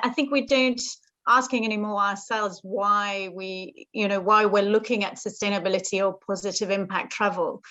I think we don't asking anymore ourselves why why we're looking at sustainability or positive impact travel.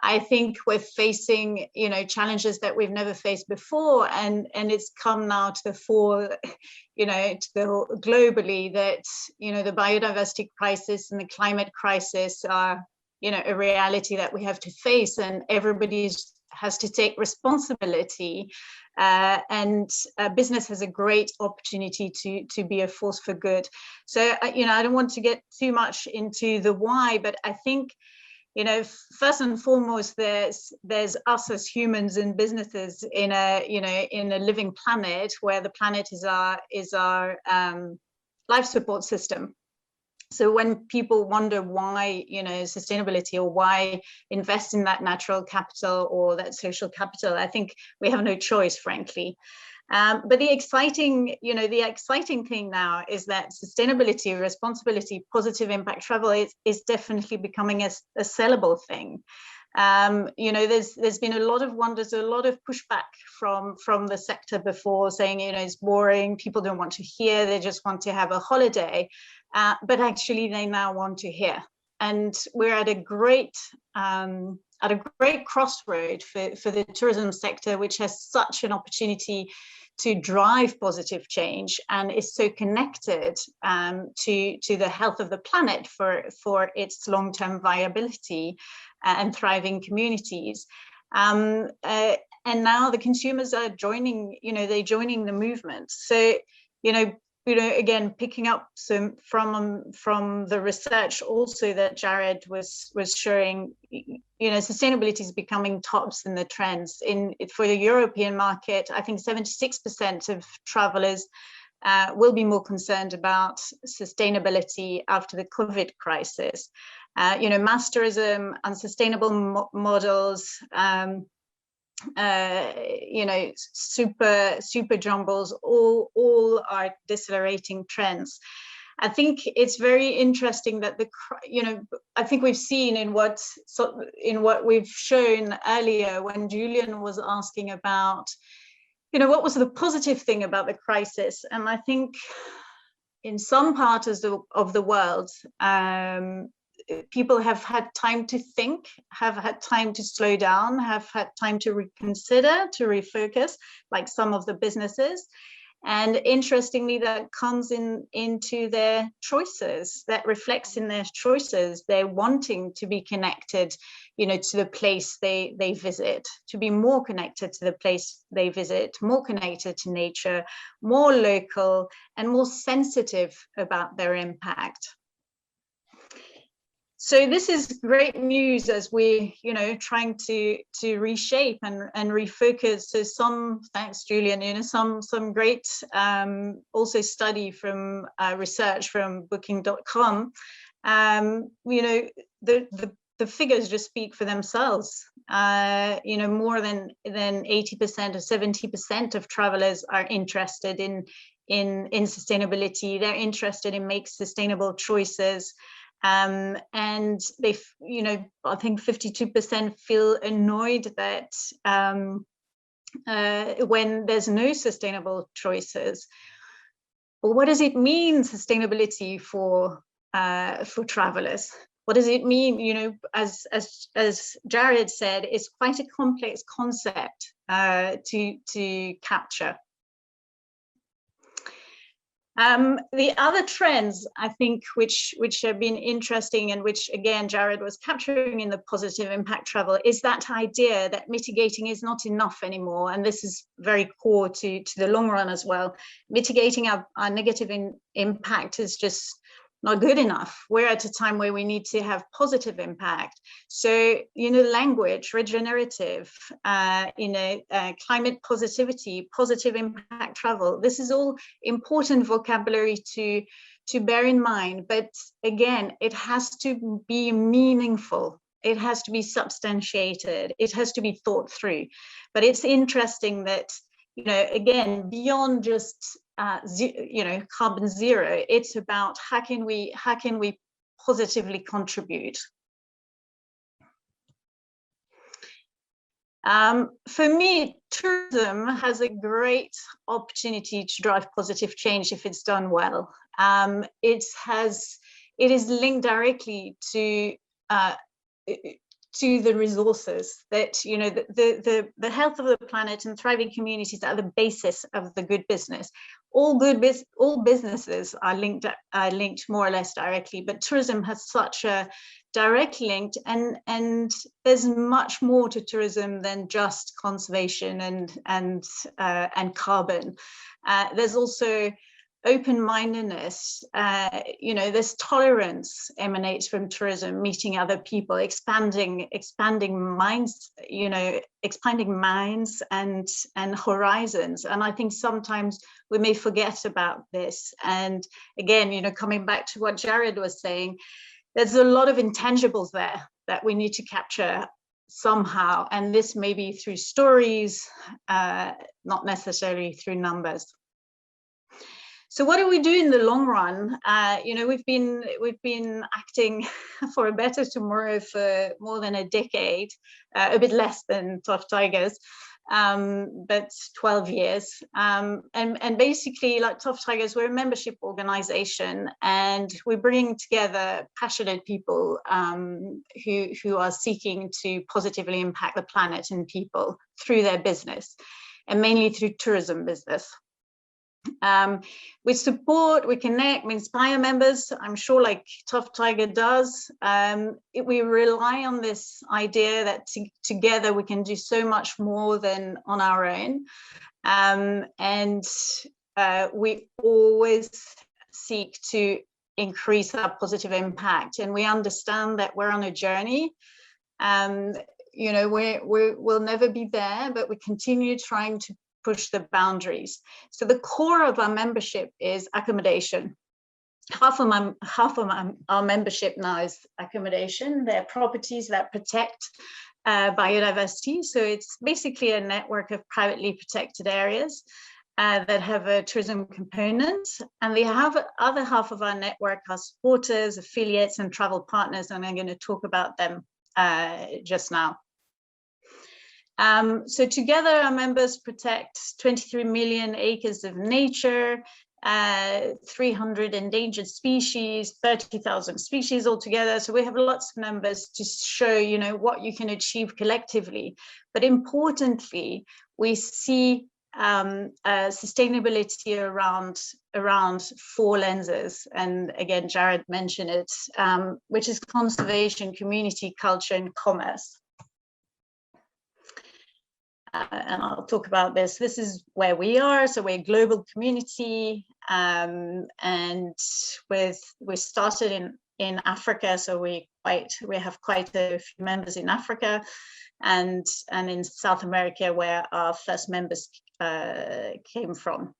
I think we're facing, challenges that we've never faced before, and it's come now to the fore, globally, that the biodiversity crisis and the climate crisis are, a reality that we have to face, and everybody has to take responsibility. And business has a great opportunity to be a force for good. So, I don't want to get too much into the why, but I think, first and foremost, there's us as humans and businesses in a living planet, where the planet is our life support system. So when people wonder why, sustainability, or why invest in that natural capital or that social capital, I think we have no choice, frankly. But the exciting thing now is that sustainability, responsibility, positive impact travel is definitely becoming a sellable thing. There's been a lot of wonders, a lot of pushback from the sector before, saying, it's boring, people don't want to hear, they just want to have a holiday. But actually they now want to hear. And we're at a great crossroad for the tourism sector, which has such an opportunity to drive positive change and is so connected to the health of the planet for its long-term viability and thriving communities. And now the consumers are joining the movement. So, again, picking up some from the research also that Jared was showing, sustainability is becoming tops in the trends. For the European market, I think 76% of travelers will be more concerned about sustainability after the COVID crisis. Mass tourism, unsustainable models, super jumbles, all are decelerating trends. I think it's very interesting that I think we've seen in what we've shown earlier, when Julian was asking about, what was the positive thing about the crisis, and I think in some parts of the world, people have had time to think, have had time to slow down, have had time to reconsider, to refocus, like some of the businesses. And interestingly, that comes into their choices, that reflects in their choices. They're wanting to be connected, to the place they visit, to be more connected to the place they visit, more connected to nature, more local, and more sensitive about their impact. So this is great news as we, trying to reshape and refocus. So thanks, Julian, some great also study from research from Booking.com. The figures just speak for themselves. More than 80% or 70% of travelers are interested in sustainability. They're interested in making sustainable choices. And they, I think 52% feel annoyed that when there's no sustainable choices. Well, what does it mean, sustainability for travelers? What does it mean? As Jared said, it's quite a complex concept to capture. The other trends, I think, which have been interesting, and which again Jared was capturing in the positive impact travel, is that idea that mitigating is not enough anymore, and this is very core to the long run as well. Mitigating our negative impact is just not good enough. We're at a time where we need to have positive impact. So, language, regenerative, climate positivity, positive impact travel. This is all important vocabulary to bear in mind. But again, it has to be meaningful. It has to be substantiated. It has to be thought through. But it's interesting that, again, beyond just carbon zero, it's about how can we positively contribute. For me, tourism has a great opportunity to drive positive change if it's done well. It is linked directly to the resources that, you know, the health of the planet and thriving communities are the basis of the good business. All businesses are linked more or less directly, but tourism has such a direct link, and there's much more to tourism than just conservation and carbon. There's also open-mindedness, you know, there's tolerance emanates from tourism, meeting other people, expanding minds, you know, expanding minds and horizons. And I think sometimes we may forget about this. And again, you know, coming back to what Jared was saying, there's a lot of intangibles there that we need to capture somehow. And this may be through stories, not necessarily through numbers. So what do we do in the long run? You know, we've been acting for a better tomorrow for more than a decade, a bit less than TOFTigers, but 12 years. And basically, like TOFTigers, we're a membership organization, and we're bringing together passionate people who are seeking to positively impact the planet and people through their business, and mainly through tourism business. We support, we connect, we inspire members, I'm sure, like TOFTiger does. We rely on this idea that together we can do so much more than on our own. And we always seek to increase our positive impact. And we understand that we're on a journey. You know, we'll never be there, but we continue trying to push the boundaries. So the core of our membership is accommodation. Half of our membership now is accommodation. They're properties that protect biodiversity. So it's basically a network of privately protected areas that have a tourism component. And the other half of our network are supporters, affiliates, and travel partners. And I'm going to talk about them just now. So together our members protect 23 million acres of nature, 300 endangered species, 30,000 species altogether. So we have lots of numbers to show, you know, what you can achieve collectively. But importantly, we see sustainability around 4 lenses. And again, Jared mentioned it, which is conservation, community, culture, and commerce. And I'll talk about this. This is where we are. So we're a global community, and we started in Africa. So we have quite a few members in Africa, and in South America, where our first members came from.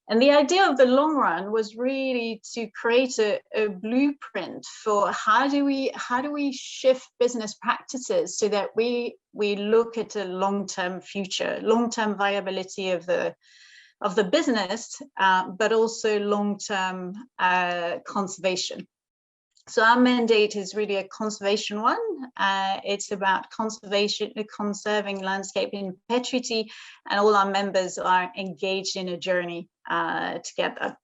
And the idea of the long run was really to create a blueprint for how do we shift business practices so that we look at a long-term future, long-term viability of the business, but also long-term conservation. So our mandate is really a conservation one. It's about conserving landscape in perpetuity, and all our members are engaged in a journey together.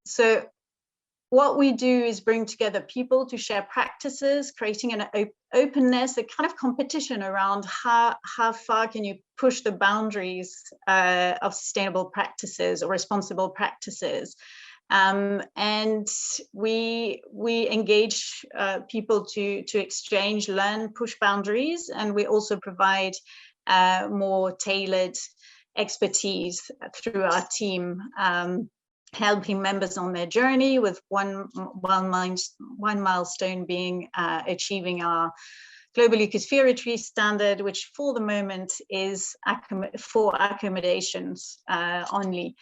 So what we do is bring together people to share practices, creating an openness, a kind of competition around how far can you push the boundaries of sustainable practices or responsible practices. And we engage people to exchange, learn, push boundaries, and we also provide more tailored expertise through our team, helping members on their journey, with one milestone being achieving our global ecosphere standard, which for the moment is for accommodations only.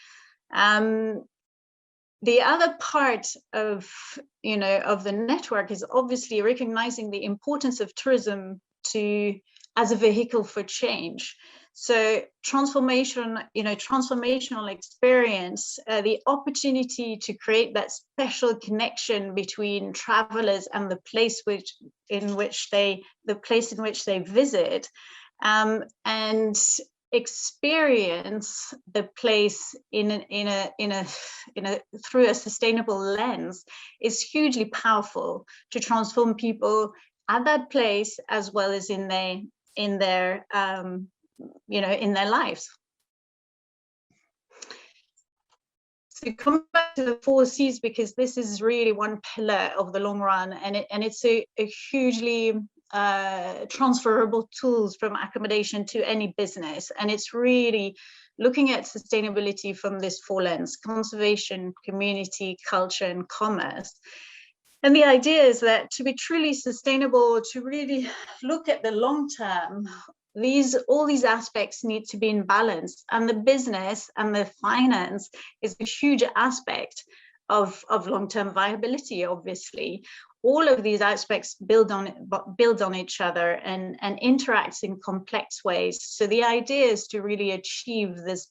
The other part of the network is obviously recognizing the importance of tourism to as a vehicle for change. So transformational experience, the opportunity to create that special connection between travelers and the place in which they visit, and experience the place through a sustainable lens is hugely powerful to transform people at that place as well as in their lives. So come back to the 4 C's, because this is really one pillar of the long run, and it's a hugely transferable tools from accommodation to any business, and it's really looking at sustainability from this 4 lens: conservation, community, culture, and commerce. And the idea is that to be truly sustainable, to really look at the long term, all these aspects need to be in balance, and the business and the finance is a huge aspect of long-term viability. Obviously, all of these aspects build on each other and interact in complex ways. So the idea is to really achieve this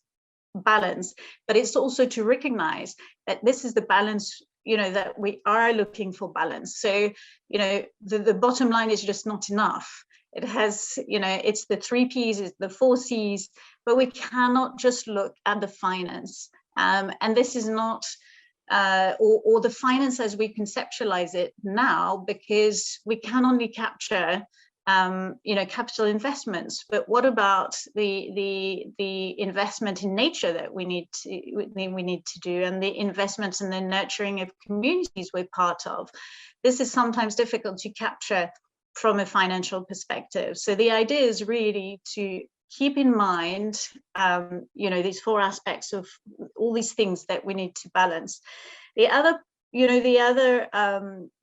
balance, but it's also to recognize that this is the balance, that we are looking for balance. So, the bottom line is just not enough. It has, it's the 3 P's, it's the 4 C's, but we cannot just look at the finance. And this is not, or the finance as we conceptualize it now, because we can only capture capital investments. But what about the investment in nature that we need to do, and the investments in the nurturing of communities we're part of? This is sometimes difficult to capture from a financial perspective. So the idea is really to keep in mind, these 4 aspects of all these things that we need to balance. The other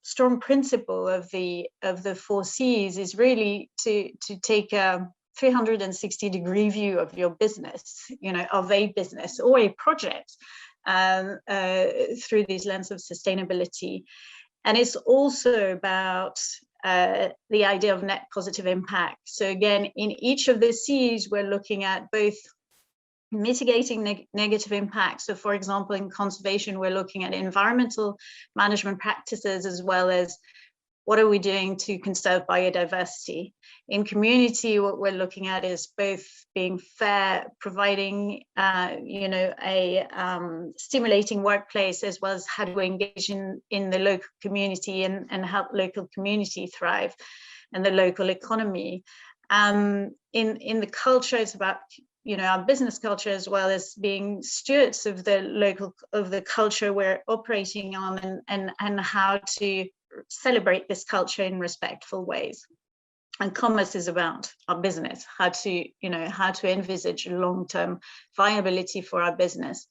strong principle of the 4 C's is really to take a 360-degree view of your business, of a business or a project, through these lens of sustainability. And it's also about the idea of net positive impact. So again, in each of the C's, we're looking at both mitigating negative impacts. So for example, in conservation, we're looking at environmental management practices, as well as what are we doing to conserve biodiversity. In community, what we're looking at is both being fair, providing a stimulating workplace, as well as how do we engage in the local community and help local community thrive and the local economy. In the culture, it's about our business culture, as well as being stewards of the culture we're operating on, and how to celebrate this culture in respectful ways. And commerce is about our business, how to envisage long-term viability for our business.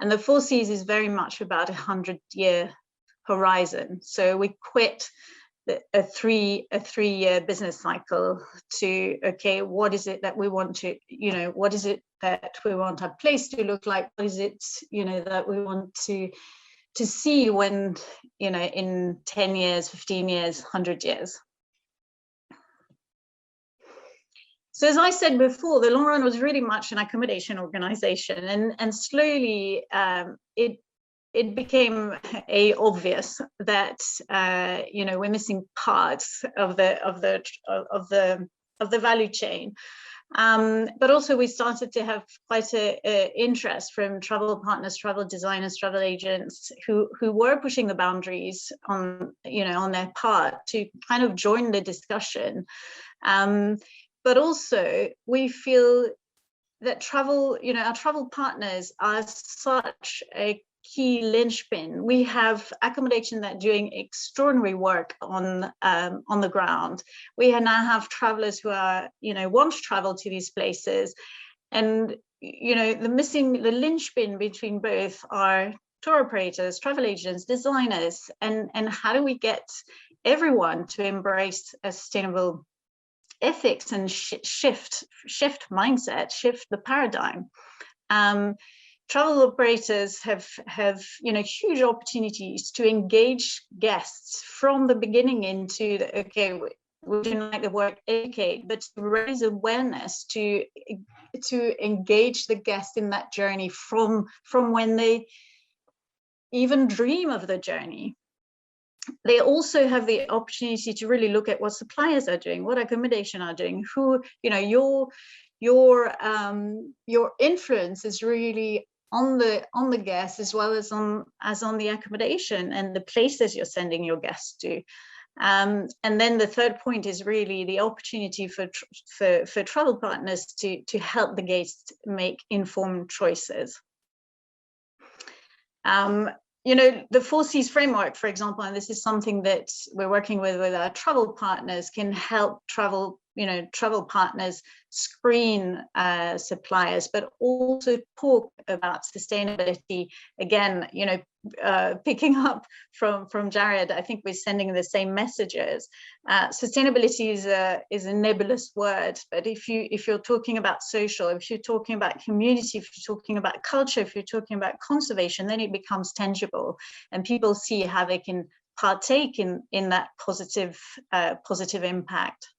And the 4 C's is very much about a 100-year horizon. So we quit a three-year business cycle to, okay, what is it that we want to, what is it that we want our place to look like? What is it, that we want to see when, in 10 years, 15 years, 100 years. So as I said before, the long run was really much an accommodation organization, and slowly it became obvious that we're missing parts of the value chain. But also we started to have quite a interest from travel partners, travel designers, travel agents who were pushing the boundaries on their part to kind of join the discussion. But also we feel that our travel partners are such a key linchpin. We have accommodation that doing extraordinary work on the ground. We now have travelers who are want to travel to these places, and the linchpin between both are tour operators, travel agents, designers, and how do we get everyone to embrace a sustainable ethics and shift mindset, shift the paradigm. Travel operators have huge opportunities to engage guests from the beginning into we don't like the word educate, but to raise awareness, to engage the guest in that journey from when they even dream of the journey. They also have the opportunity to really look at what suppliers are doing, what accommodation are doing, who, you know, your influence is really on the guests as well as on the accommodation and the places you're sending your guests to. And then the third point is really the opportunity for travel partners to help the guests make informed choices. You know, the 4Cs framework, for example, and this is something that we're working with our travel partners, can help travel partners screen suppliers, but also talk about sustainability. Again, you know, picking up from Jared, I think we're sending the same messages. Sustainability is a nebulous word, but if you're talking about social, if you're talking about community, if you're talking about culture, if you're talking about conservation, then it becomes tangible, and people see how they can partake in that positive impact.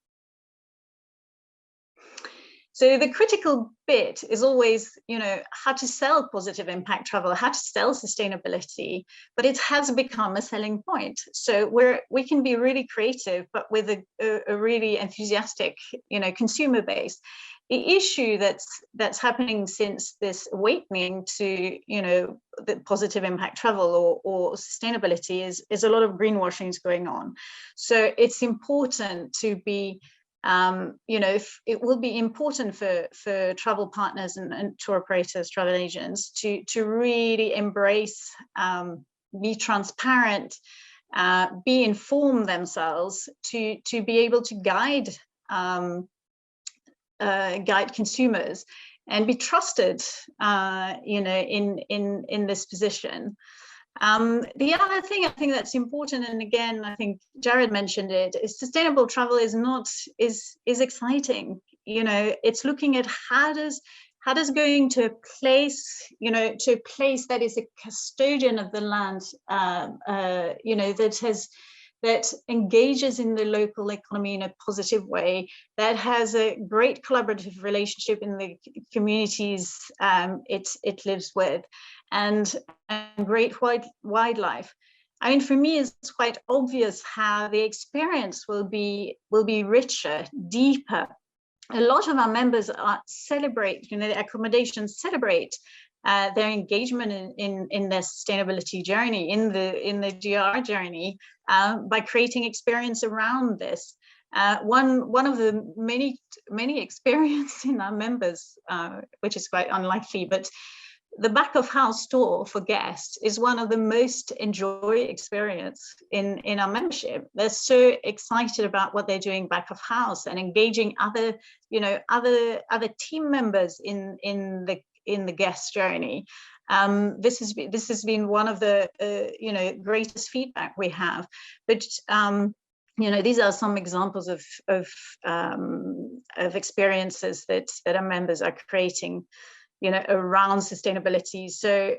So the critical bit is always, you know, how to sell positive impact travel, how to sell sustainability, but it has become a selling point. So we can be really creative, but with a really enthusiastic, you know, consumer base. The issue that's happening since this awakening to, you know, the positive impact travel or sustainability is a lot of greenwashing is going on. So it's important to be, you know, it will be important for travel partners and tour operators, travel agents to really embrace, be transparent, be informed themselves, to be able to guide consumers and be trusted, you know, in this position. The other thing I think that's important, and again, I think Jared mentioned it, is sustainable travel is exciting. You know, it's looking at how does going to a place, you know, to a place that is a custodian of the land, you know, that engages in the local economy in a positive way, that has a great collaborative relationship in the communities it lives with, and great wildlife. I mean, for me, it's quite obvious how the experience will be richer, deeper. A lot of our members celebrate, you know, the accommodations celebrate their engagement in their sustainability journey, in the GR journey, by creating experience around this. One of the many experience in our members, which is quite unlikely, but the back of house tour for guests is one of the most enjoyed experience in our membership. They're so excited about what they're doing back of house and engaging other team members in the guest journey. This has been one of the you know, greatest feedback we have. But you know, these are some examples of experiences that our members are creating, you know, around sustainability. So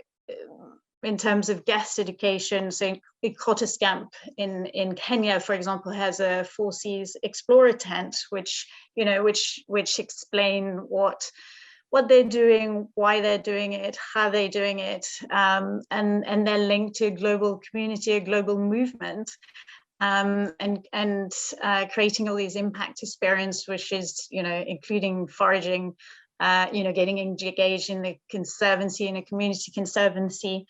in terms of guest education, so Ecotoscamp in Kenya, for example, has a 4Cs Explorer tent, which, you know, which explain what they're doing, why they're doing it, how they're doing it, and they're linked to a global community, a global movement, and creating all these impact experience, which is, you know, including foraging, you know, getting engaged in the conservancy, in a community conservancy.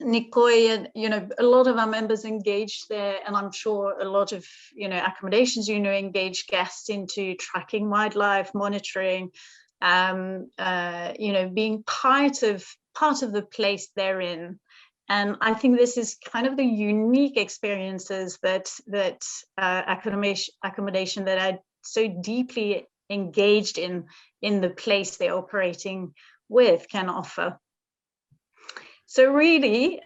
Nikoi, you know, a lot of our members engaged there, and I'm sure a lot of, you know, accommodations, you know, engage guests into tracking wildlife, monitoring, you know, being part of the place they're in. And I think this is kind of the unique experiences that accommodation that are so deeply engaged in the place they're operating with can offer. So really,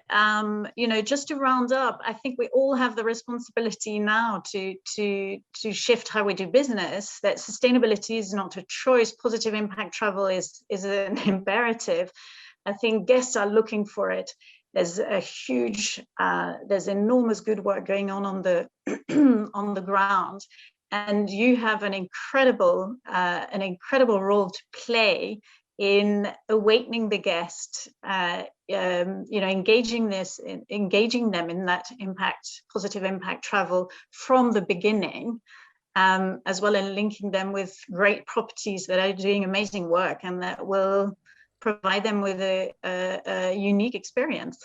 you know, just to round up, I think we all have the responsibility now to shift how we do business, that sustainability is not a choice, positive impact travel is an imperative. I think guests are looking for it. There's a huge, there's enormous good work going on the on the ground, and you have an incredible role to play in awakening the guest, engaging them in that positive impact travel from the beginning, as well as linking them with great properties that are doing amazing work and that will provide them with a unique experience.